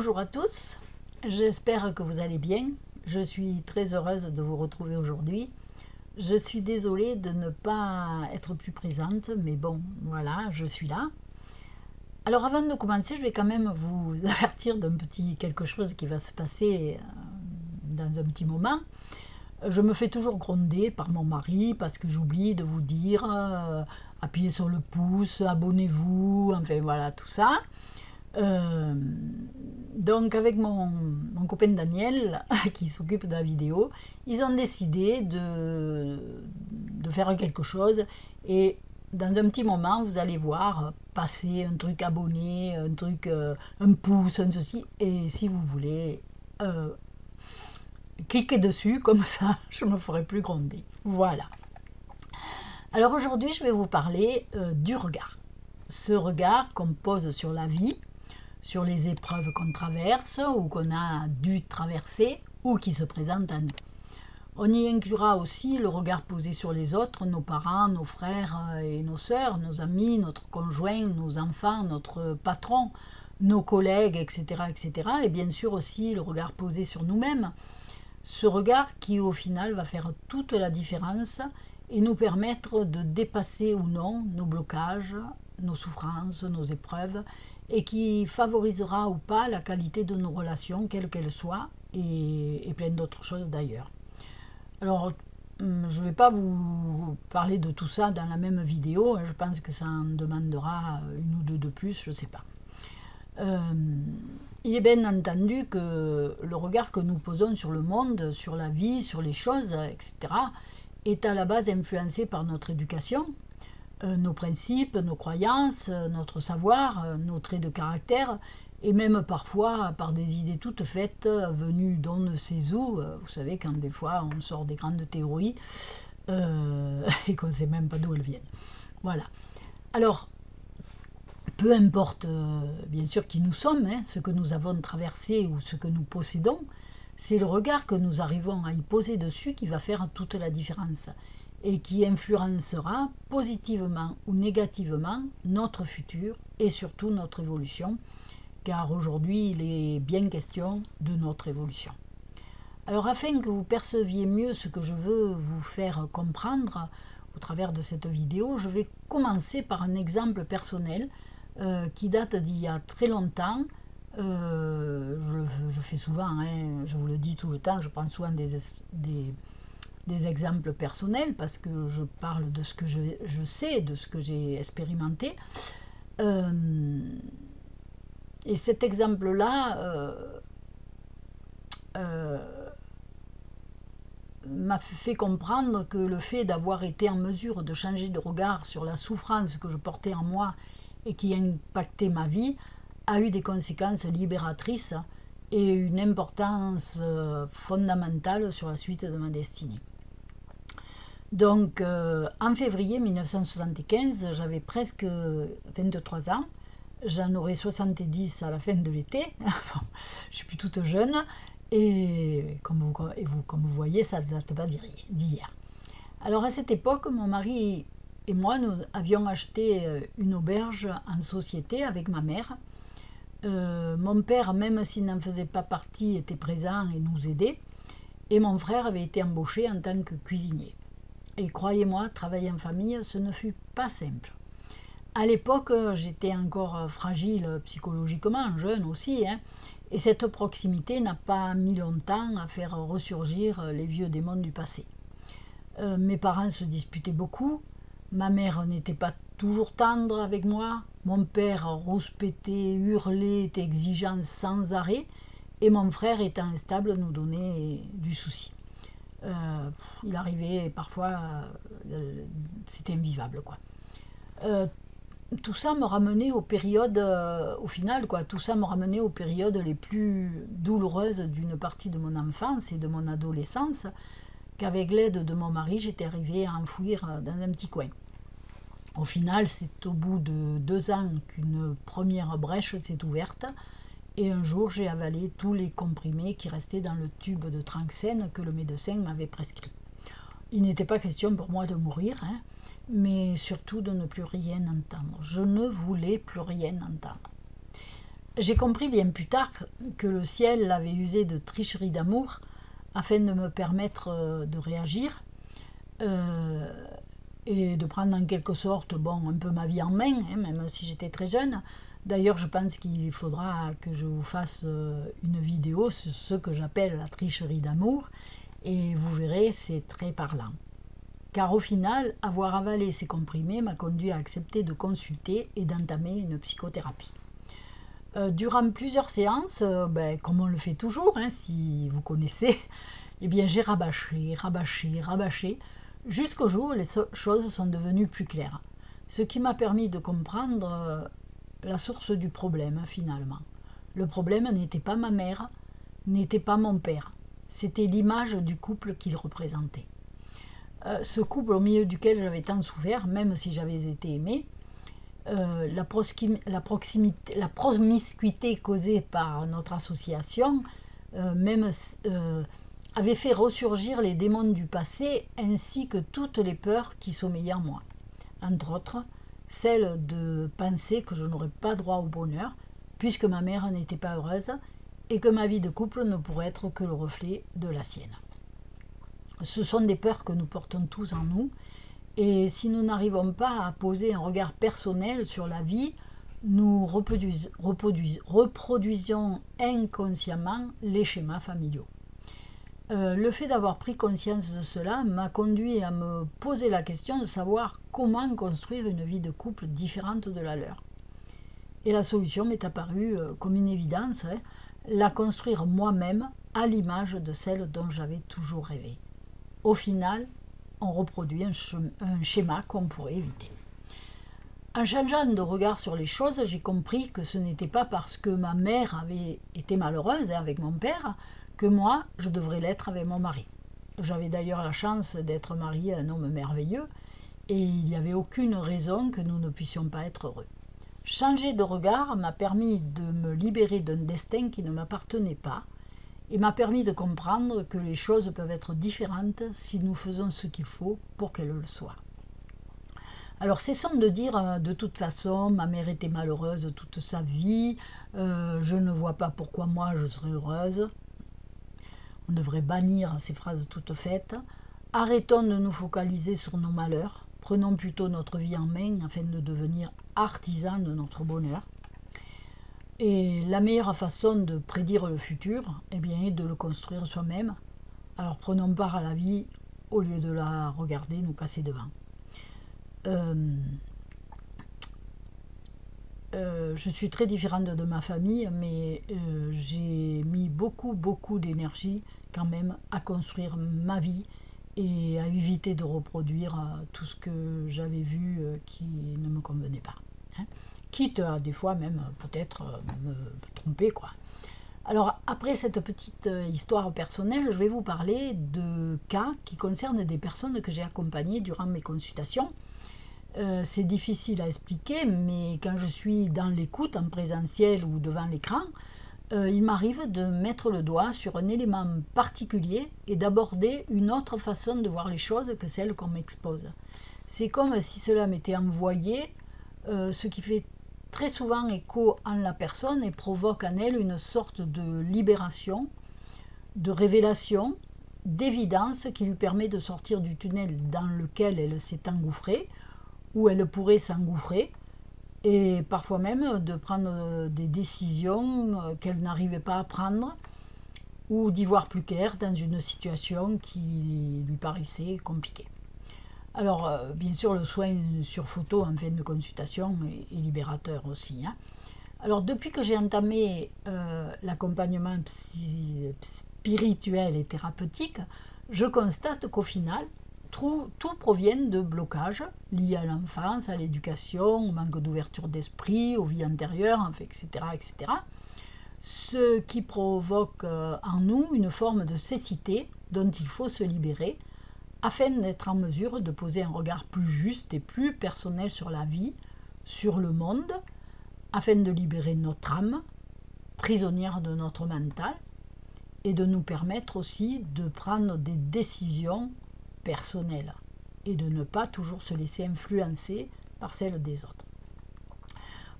Bonjour à tous, j'espère que vous allez bien. Je suis très heureuse de vous retrouver aujourd'hui. Je suis désolée de ne pas être plus présente, mais bon, voilà, je suis là. Alors avant de commencer, je vais quand même vous avertir d'un petit quelque chose qui va se passer dans un petit moment. Je me fais toujours gronder par mon mari parce que j'oublie de vous dire appuyez sur le pouce, abonnez-vous, enfin voilà, tout ça. Euh, donc avec mon copain Daniel qui s'occupe de la vidéo, ils ont décidé de faire quelque chose et dans un petit moment vous allez voir passer un truc abonné, un truc, un pouce, un ceci, et si vous voulez cliquez dessus, comme ça je ne me ferai plus gronder. Voilà. Alors aujourd'hui je vais vous parler du regard. Ce regard qu'on pose sur la vie, sur les épreuves qu'on traverse ou qu'on a dû traverser ou qui se présentent à nous. On y inclura aussi le regard posé sur les autres, nos parents, nos frères et nos sœurs, nos amis, notre conjoint, nos enfants, notre patron, nos collègues, etc., etc. Et bien sûr aussi le regard posé sur nous-mêmes. Ce regard qui au final va faire toute la différence et nous permettre de dépasser ou non nos blocages, nos souffrances, nos épreuves, et qui favorisera ou pas la qualité de nos relations, quelles qu'elles soient, et plein d'autres choses d'ailleurs. Alors, je ne vais pas vous parler de tout ça dans la même vidéo, je pense que ça en demandera une ou deux de plus, je ne sais pas. Il est bien entendu que le regard que nous posons sur le monde, sur la vie, sur les choses, etc., est à la base influencé par notre éducation, nos principes, nos croyances, notre savoir, nos traits de caractère, et même parfois par des idées toutes faites venues d'on ne sait où. Vous savez, quand des fois on sort des grandes théories et qu'on ne sait même pas d'où elles viennent. Voilà. Alors, peu importe bien sûr qui nous sommes, ce que nous avons traversé ou ce que nous possédons, c'est le regard que nous arrivons à y poser dessus qui va faire toute la différence et qui influencera positivement ou négativement notre futur et surtout notre évolution, car aujourd'hui il est bien question de notre évolution. Alors afin que vous perceviez mieux ce que je veux vous faire comprendre au travers de cette vidéo, je vais commencer par un exemple personnel qui date d'il y a très longtemps. Je fais souvent, je vous le dis tout le temps, je prends souvent des exemples personnels parce que je parle de ce que je sais, de ce que j'ai expérimenté. Et cet exemple-là m'a fait comprendre que le fait d'avoir été en mesure de changer de regard sur la souffrance que je portais en moi et qui impactait ma vie a eu des conséquences libératrices et une importance fondamentale sur la suite de ma destinée. Donc en février 1975, j'avais presque 23 ans, j'en aurai 70 à la fin de l'été, je suis plus toute jeune, et comme vous voyez, ça ne date pas d'hier. Alors à cette époque, mon mari et moi, nous avions acheté une auberge en société avec ma mère. Mon père, même s'il n'en faisait pas partie, était présent et nous aidait. Et mon frère avait été embauché en tant que cuisinier. Et croyez-moi, travailler en famille, ce ne fut pas simple. À l'époque, j'étais encore fragile psychologiquement, jeune aussi, et cette proximité n'a pas mis longtemps à faire ressurgir les vieux démons du passé. Mes parents se disputaient beaucoup, ma mère n'était pas toujours tendre avec moi, mon père rouspétait, hurlait, était exigeant sans arrêt, et mon frère étant instable nous donnait du souci. Il arrivait parfois, c'était invivable quoi. Tout ça me ramenait aux périodes, au final quoi, tout ça me ramenait aux périodes les plus douloureuses d'une partie de mon enfance et de mon adolescence, qu'avec l'aide de mon mari, j'étais arrivée à enfouir dans un petit coin. Au final, c'est au bout de 2 ans qu'une première brèche s'est ouverte, et un jour, j'ai avalé tous les comprimés qui restaient dans le tube de Tranxène que le médecin m'avait prescrit. Il n'était pas question pour moi de mourir, mais surtout de ne plus rien entendre. Je ne voulais plus rien entendre. J'ai compris bien plus tard que le ciel avait usé de tricherie d'amour afin de me permettre de réagir euh, et de prendre en quelque sorte un peu ma vie en main, hein, même si j'étais très jeune. D'ailleurs, je pense qu'il faudra que je vous fasse une vidéo sur ce que j'appelle la tricherie d'amour, et vous verrez, c'est très parlant. Car au final, avoir avalé ces comprimés m'a conduit à accepter de consulter et d'entamer une psychothérapie. Durant plusieurs séances, comme on le fait toujours, hein, si vous connaissez, eh bien, j'ai rabâché, jusqu'au jour où les choses sont devenues plus claires. Ce qui m'a permis de comprendre la source du problème, finalement. Le problème n'était pas ma mère, n'était pas mon père. C'était l'image du couple qu'il représentait. Ce couple au milieu duquel j'avais tant souffert, même si j'avais été aimée, la promiscuité causée par notre association avait fait ressurgir les démons du passé ainsi que toutes les peurs qui sommeillaient en moi. Entre autres, celle de penser que je n'aurais pas droit au bonheur puisque ma mère n'était pas heureuse et que ma vie de couple ne pourrait être que le reflet de la sienne. Ce sont des peurs que nous portons tous en nous. Et si nous n'arrivons pas à poser un regard personnel sur la vie, nous reproduisons inconsciemment les schémas familiaux. Le fait d'avoir pris conscience de cela m'a conduit à me poser la question de savoir comment construire une vie de couple différente de la leur. Et la solution m'est apparue comme une évidence, hein, la construire moi-même à l'image de celle dont j'avais toujours rêvé. Au final, on reproduit un schéma qu'on pourrait éviter. En changeant de regard sur les choses, j'ai compris que ce n'était pas parce que ma mère avait été malheureuse avec mon père que moi, je devrais l'être avec mon mari. J'avais d'ailleurs la chance d'être mariée à un homme merveilleux et il n'y avait aucune raison que nous ne puissions pas être heureux. Changer de regard m'a permis de me libérer d'un destin qui ne m'appartenait pas et m'a permis de comprendre que les choses peuvent être différentes si nous faisons ce qu'il faut pour qu'elles le soient. Alors cessons de dire de toute façon ma mère était malheureuse toute sa vie, je ne vois pas pourquoi moi je serais heureuse. On devrait bannir ces phrases toutes faites. Arrêtons de nous focaliser sur nos malheurs, prenons plutôt notre vie en main afin de devenir artisans de notre bonheur. Et la meilleure façon de prédire le futur, eh bien, est de le construire soi-même. Alors prenons part à la vie au lieu de la regarder nous passer devant. Je suis très différente de ma famille, mais j'ai mis beaucoup d'énergie quand même à construire ma vie et à éviter de reproduire tout ce que j'avais vu qui ne me convenait pas. Hein. Quitte à des fois même peut-être me tromper, quoi. Alors après cette petite histoire personnelle, je vais vous parler de cas qui concernent des personnes que j'ai accompagnées durant mes consultations. C'est difficile à expliquer, mais quand je suis dans l'écoute en présentiel ou devant l'écran, il m'arrive de mettre le doigt sur un élément particulier et d'aborder une autre façon de voir les choses que celle qu'on m'expose. C'est comme si cela m'était envoyé, ce qui fait très souvent écho en la personne et provoque en elle une sorte de libération, de révélation, d'évidence qui lui permet de sortir du tunnel dans lequel elle s'est engouffrée, où elle pourrait s'engouffrer, et parfois même de prendre des décisions qu'elle n'arrivait pas à prendre, ou d'y voir plus clair dans une situation qui lui paraissait compliquée. Alors, bien sûr, le soin sur photo en fin de consultation est libérateur aussi. Hein. Alors, depuis que j'ai entamé l'accompagnement spirituel et thérapeutique, je constate qu'au final, tout provient de blocages liés à l'enfance, à l'éducation, au manque d'ouverture d'esprit, aux vies antérieures, etc., etc. Ce qui provoque en nous une forme de cécité dont il faut se libérer afin d'être en mesure de poser un regard plus juste et plus personnel sur la vie, sur le monde, afin de libérer notre âme, prisonnière de notre mental, et de nous permettre aussi de prendre des décisions personnelles et de ne pas toujours se laisser influencer par celles des autres.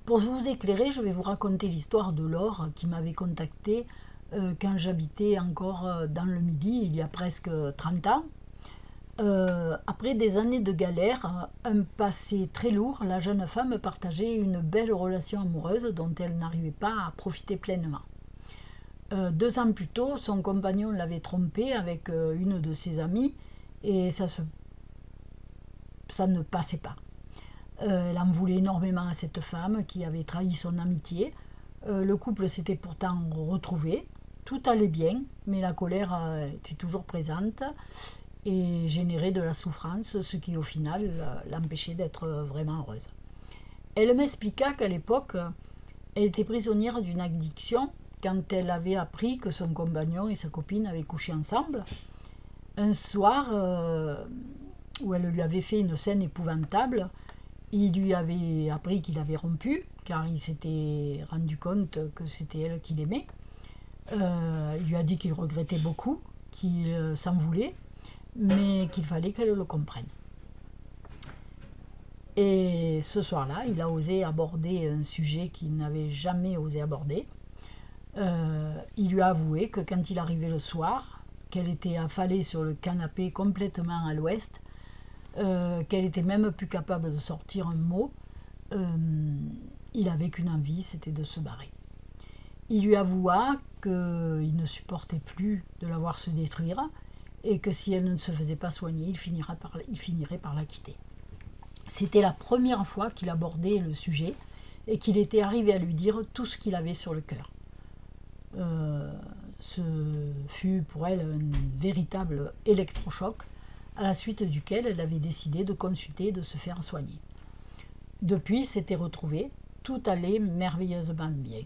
Pour vous éclairer, je vais vous raconter l'histoire de Laure qui m'avait contactée quand j'habitais encore dans le Midi, il y a presque 30 ans. Après des années de galère, un passé très lourd, la jeune femme partageait une belle relation amoureuse dont elle n'arrivait pas à profiter pleinement. 2 ans plus tôt, son compagnon l'avait trompée avec une de ses amies et ça ne passait pas. Elle en voulait énormément à cette femme qui avait trahi son amitié. Le couple s'était pourtant retrouvé, tout allait bien, mais la colère était toujours présente et générait de la souffrance, ce qui au final l'empêchait d'être vraiment heureuse. Elle m'expliqua qu'à l'époque, elle était prisonnière d'une addiction quand elle avait appris que son compagnon et sa copine avaient couché ensemble. Un soir, où elle lui avait fait une scène épouvantable, il lui avait appris qu'il avait rompu, car il s'était rendu compte que c'était elle qu'il aimait. Il lui a dit qu'il regrettait beaucoup, qu'il s'en voulait, mais qu'il fallait qu'elle le comprenne. Et ce soir-là, il a osé aborder un sujet qu'il n'avait jamais osé aborder. Il lui a avoué que quand il arrivait le soir, qu'elle était affalée sur le canapé complètement à l'ouest, qu'elle était même plus capable de sortir un mot, il avait qu'une envie, c'était de se barrer. Il lui avoua qu'il ne supportait plus de la voir se détruire et que si elle ne se faisait pas soigner, il finirait par la quitter. C'était la première fois qu'il abordait le sujet et qu'il était arrivé à lui dire tout ce qu'il avait sur le cœur. Ce fut pour elle un véritable électrochoc, à la suite duquel elle avait décidé de consulter et de se faire soigner. Depuis, s'étaient retrouvés, tout allait merveilleusement bien.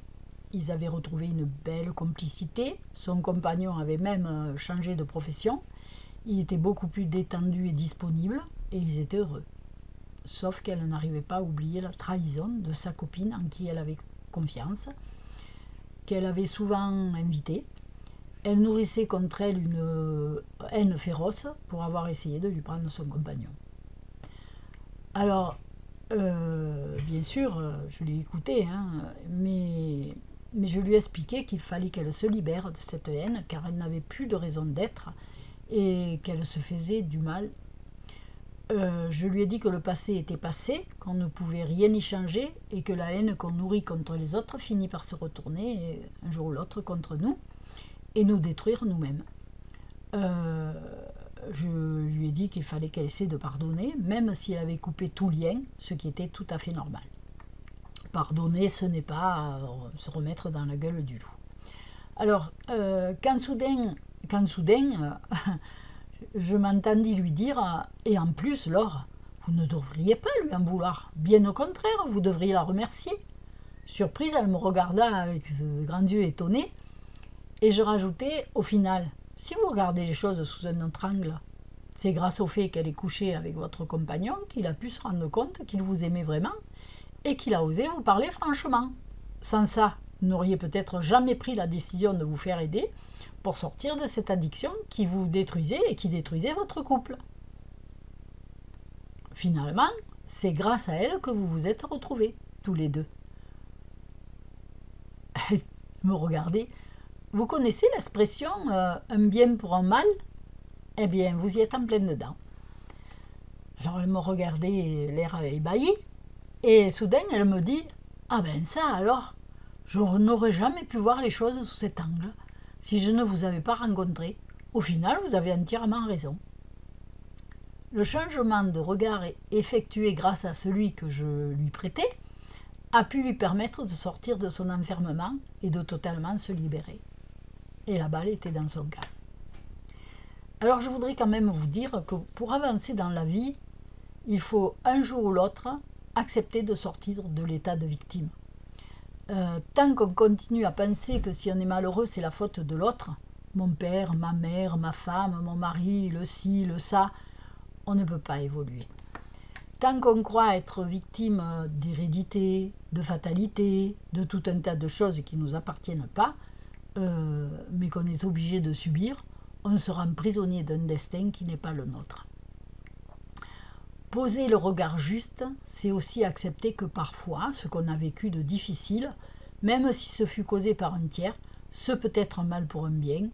Ils avaient retrouvé une belle complicité, son compagnon avait même changé de profession, il était beaucoup plus détendu et disponible, et ils étaient heureux. Sauf qu'elle n'arrivait pas à oublier la trahison de sa copine en qui elle avait confiance, qu'elle avait souvent invitée. Elle nourrissait contre elle une haine féroce pour avoir essayé de lui prendre son compagnon. Alors, bien sûr, je l'ai écoutée, mais je lui ai expliqué qu'il fallait qu'elle se libère de cette haine, car elle n'avait plus de raison d'être et qu'elle se faisait du mal. Je lui ai dit que le passé était passé, qu'on ne pouvait rien y changer et que la haine qu'on nourrit contre les autres finit par se retourner un jour ou l'autre contre nous et nous détruire nous-mêmes. Je lui ai dit qu'il fallait qu'elle essaie de pardonner, même si elle avait coupé tout lien, ce qui était tout à fait normal. Pardonner, ce n'est pas se remettre dans la gueule du loup. Alors, quand soudain, je m'entendis lui dire « Et en plus, Laure, vous ne devriez pas lui en vouloir. Bien au contraire, vous devriez la remercier. » Surprise, elle me regarda avec ses grands yeux étonnés. Et je rajoutais « Au final, si vous regardez les choses sous un autre angle, c'est grâce au fait qu'elle est couchée avec votre compagnon qu'il a pu se rendre compte qu'il vous aimait vraiment et qu'il a osé vous parler franchement. Sans ça, vous n'auriez peut-être jamais pris la décision de vous faire aider pour sortir de cette addiction qui vous détruisait et qui détruisait votre couple. Finalement, c'est grâce à elle que vous vous êtes retrouvés, tous les deux. » Elle me regardait. Vous connaissez l'expression un bien pour un mal ? Eh bien, vous y êtes en pleine dedans. Alors elle me regardait, l'air ébahi, et soudain elle me dit « Ah ben ça alors, je n'aurais jamais pu voir les choses sous cet angle si je ne vous avais pas rencontré. Au final, vous avez entièrement raison. » Le changement de regard effectué grâce à celui que je lui prêtais a pu lui permettre de sortir de son enfermement et de totalement se libérer. Et la balle était dans son camp. Alors je voudrais quand même vous dire que pour avancer dans la vie, il faut un jour ou l'autre accepter de sortir de l'état de victime. Tant qu'on continue à penser que si on est malheureux, c'est la faute de l'autre, mon père, ma mère, ma femme, mon mari, le ci, le ça, on ne peut pas évoluer. Tant qu'on croit être victime d'hérédité, de fatalité, de tout un tas de choses qui ne nous appartiennent pas, mais qu'on est obligé de subir, on se rend prisonnier d'un destin qui n'est pas le nôtre. Poser le regard juste, c'est aussi accepter que parfois, ce qu'on a vécu de difficile, même si ce fut causé par un tiers, ce peut être un mal pour un bien,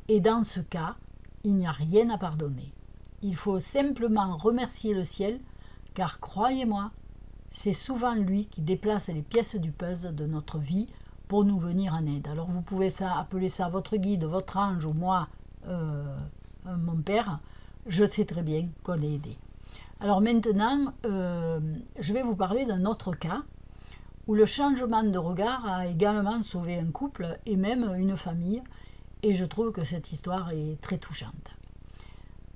et dans ce cas, il n'y a rien à pardonner. Il faut simplement remercier le ciel, car croyez-moi, c'est souvent lui qui déplace les pièces du puzzle de notre vie pour nous venir en aide. Alors vous pouvez appeler ça votre guide, votre ange, ou moi, mon père, je sais très bien qu'on est aidé. Alors maintenant, je vais vous parler d'un autre cas où le changement de regard a également sauvé un couple et même une famille, et je trouve que cette histoire est très touchante.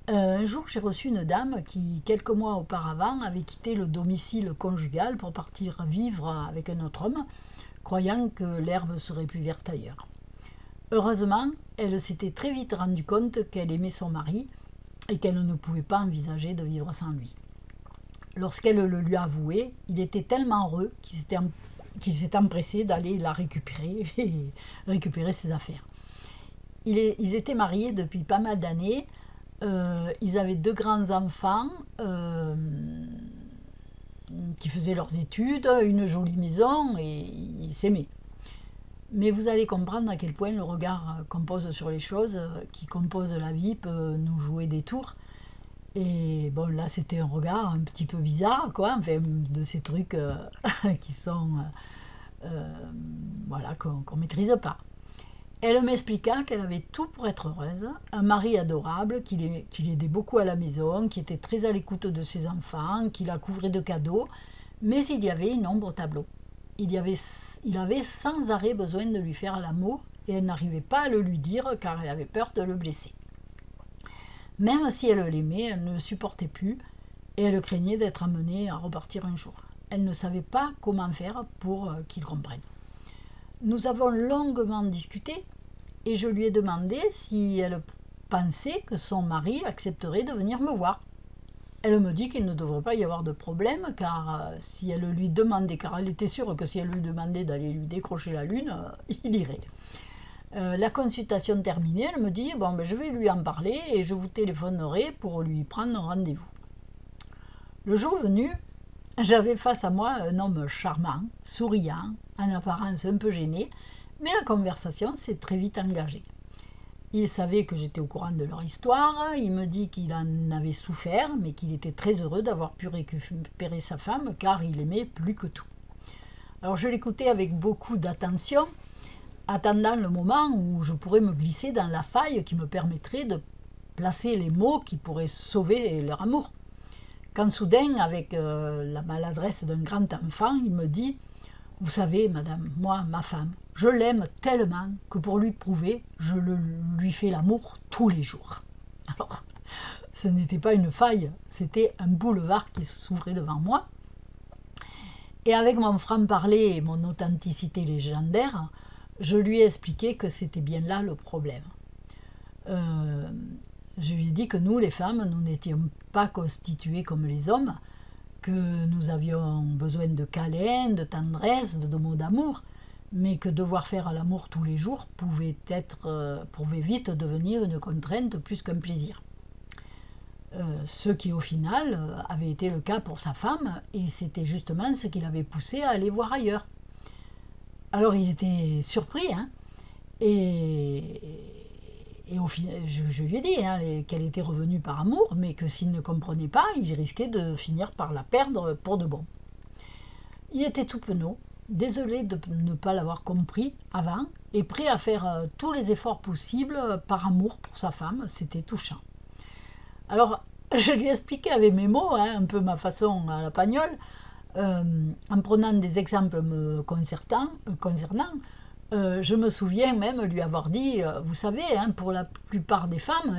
Un jour, j'ai reçu une dame qui, quelques mois auparavant, avait quitté le domicile conjugal pour partir vivre avec un autre homme, croyant que l'herbe serait plus verte ailleurs. Heureusement, elle s'était très vite rendue compte qu'elle aimait son mari et qu'elle ne pouvait pas envisager de vivre sans lui. Lorsqu'elle le lui a avoué, il était tellement heureux qu'il s'est empressé d'aller la récupérer et récupérer ses affaires. Ils étaient mariés depuis pas mal d'années. Ils avaient 2 grands-enfants qui faisaient leurs études, une jolie maison, et ils s'aimaient. Mais vous allez comprendre à quel point le regard qu'on pose sur les choses, qui composent la vie, peut nous jouer des tours. Et bon, là, c'était un regard un petit peu bizarre, quoi, enfin, de ces trucs qui sont, voilà, qu'on ne maîtrise pas. Elle m'expliqua qu'elle avait tout pour être heureuse, un mari adorable, qui l'aidait beaucoup à la maison, qui était très à l'écoute de ses enfants, qui la couvrait de cadeaux, mais il y avait une ombre au tableau. Il avait sans arrêt besoin de lui faire l'amour, et elle n'arrivait pas à le lui dire car elle avait peur de le blesser. Même si elle l'aimait, elle ne le supportait plus, et elle craignait d'être amenée à repartir un jour. Elle ne savait pas comment faire pour qu'il comprenne. Nous avons longuement discuté et je lui ai demandé si elle pensait que son mari accepterait de venir me voir. Elle me dit qu'il ne devrait pas y avoir de problème car si elle lui demandait, car elle était sûre que si elle lui demandait d'aller lui décrocher la lune, il irait. La consultation terminée, elle me dit bon, je vais lui en parler et je vous téléphonerai pour lui prendre rendez-vous. Le jour venu, j'avais face à moi un homme charmant, souriant, en apparence un peu gêné, mais la conversation s'est très vite engagée. Il savait que j'étais au courant de leur histoire, il me dit qu'il en avait souffert, mais qu'il était très heureux d'avoir pu récupérer sa femme, car il aimait plus que tout. Alors je l'écoutais avec beaucoup d'attention, attendant le moment où je pourrais me glisser dans la faille qui me permettrait de placer les mots qui pourraient sauver leur amour. Quand soudain, avec la maladresse d'un grand enfant, il me dit « Vous savez, madame, moi, ma femme, je l'aime tellement que pour lui prouver, je lui fais l'amour tous les jours. » Alors, ce n'était pas une faille, c'était un boulevard qui s'ouvrait devant moi. Et avec mon franc-parler et mon authenticité légendaire, je lui ai expliqué que c'était bien là le problème. Je lui ai dit que nous, les femmes, nous n'étions pas constituées comme les hommes, que nous avions besoin de câlins, de tendresse, de mots d'amour, mais que devoir faire l'amour tous les jours pouvait vite devenir une contrainte plus qu'un plaisir. Ce qui au final avait été le cas pour sa femme, et c'était justement ce qui l'avait poussé à aller voir ailleurs. Alors il était surpris, hein, et au final, je lui ai dit qu'elle était revenue par amour, mais que s'il ne comprenait pas, il risquait de finir par la perdre pour de bon. Il était tout penaud, désolé de ne pas l'avoir compris avant, et prêt à faire tous les efforts possibles par amour pour sa femme. C'était touchant. Alors, je lui ai expliqué avec mes mots, un peu ma façon à la Pagnol, en prenant des exemples me concernant, je me souviens même lui avoir dit, vous savez, pour la plupart des femmes,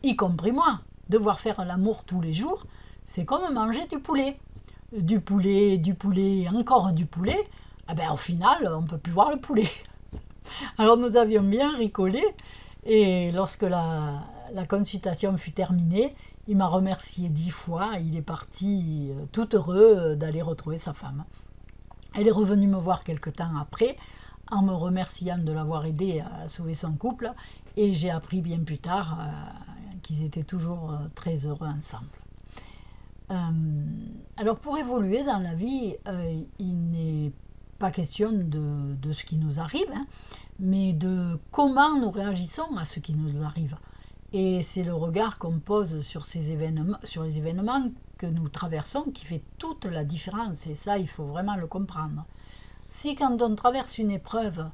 y compris moi, devoir faire l'amour tous les jours, c'est comme manger du poulet. Du poulet, encore du poulet, au final, on ne peut plus voir le poulet. Alors nous avions bien rigolé, et lorsque la consultation fut terminée, il m'a remercié 10 fois, il est parti tout heureux d'aller retrouver sa femme. Elle est revenue me voir quelque temps après, en me remerciant de l'avoir aidé à sauver son couple, et j'ai appris bien plus tard qu'ils étaient toujours très heureux ensemble. Alors pour évoluer dans la vie, il n'est pas question de ce qui nous arrive, hein, mais de comment nous réagissons à ce qui nous arrive. Et c'est le regard qu'on pose sur les événements que nous traversons qui fait toute la différence. Et ça, il faut vraiment le comprendre. Si quand on traverse une épreuve,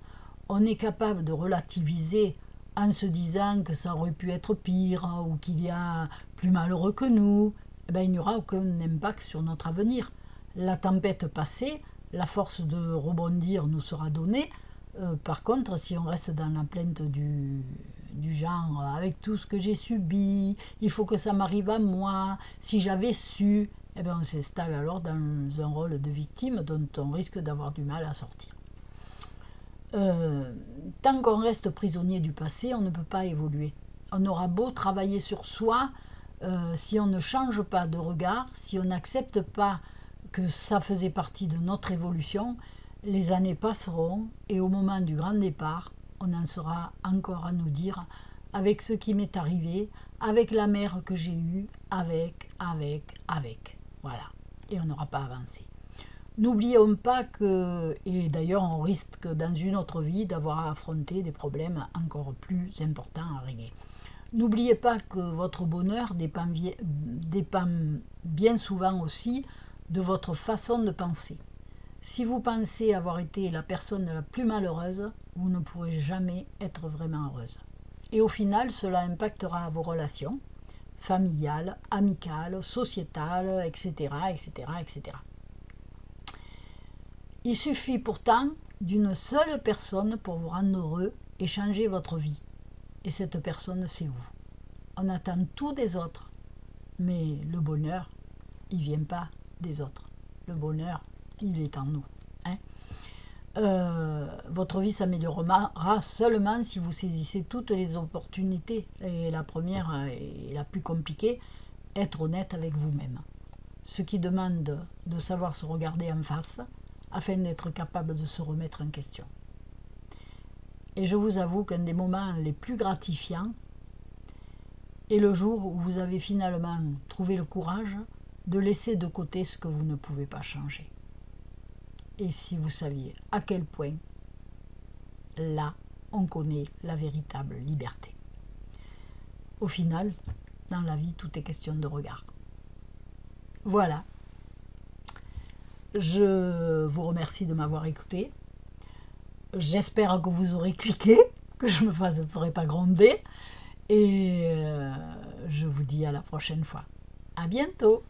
on est capable de relativiser en se disant que ça aurait pu être pire ou qu'il y a plus malheureux que nous, eh bien, il n'y aura aucun impact sur notre avenir. La tempête passée, la force de rebondir nous sera donnée. Par contre, si on reste dans la plainte du genre avec tout ce que j'ai subi, il faut que ça m'arrive à moi, si j'avais su, eh bien on s'installe alors dans un rôle de victime dont on risque d'avoir du mal à sortir. Tant qu'on reste prisonnier du passé, on ne peut pas évoluer. On aura beau travailler sur soi, si on ne change pas de regard, si on n'accepte pas que ça faisait partie de notre évolution, les années passeront et au moment du grand départ, on en sera encore à nous dire avec ce qui m'est arrivé, avec la mère que j'ai eue, avec. Voilà. Et on n'aura pas avancé. N'oublions pas que, et d'ailleurs on risque dans une autre vie d'avoir à affronter des problèmes encore plus importants à régler. N'oubliez pas que votre bonheur dépend bien souvent aussi de votre façon de penser. Si vous pensez avoir été la personne la plus malheureuse, vous ne pourrez jamais être vraiment heureuse. Et au final, cela impactera vos relations familiales, amicales, sociétales, etc., etc., etc. Il suffit pourtant d'une seule personne pour vous rendre heureux et changer votre vie. Et cette personne, c'est vous. On attend tout des autres, mais le bonheur, il ne vient pas des autres. Le bonheur, il est en nous. Votre vie s'améliorera seulement si vous saisissez toutes les opportunités. Et la première et la plus compliquée, être honnête avec vous-même. Ce qui demande de savoir se regarder en face afin d'être capable de se remettre en question. Et je vous avoue qu'un des moments les plus gratifiants est le jour où vous avez finalement trouvé le courage de laisser de côté ce que vous ne pouvez pas changer. Et si vous saviez à quel point, là, on connaît la véritable liberté. Au final, dans la vie, tout est question de regard. Voilà. Je vous remercie de m'avoir écouté. J'espère que vous aurez cliqué, que je ne me ferai pas gronder. Et je vous dis à la prochaine fois. À bientôt!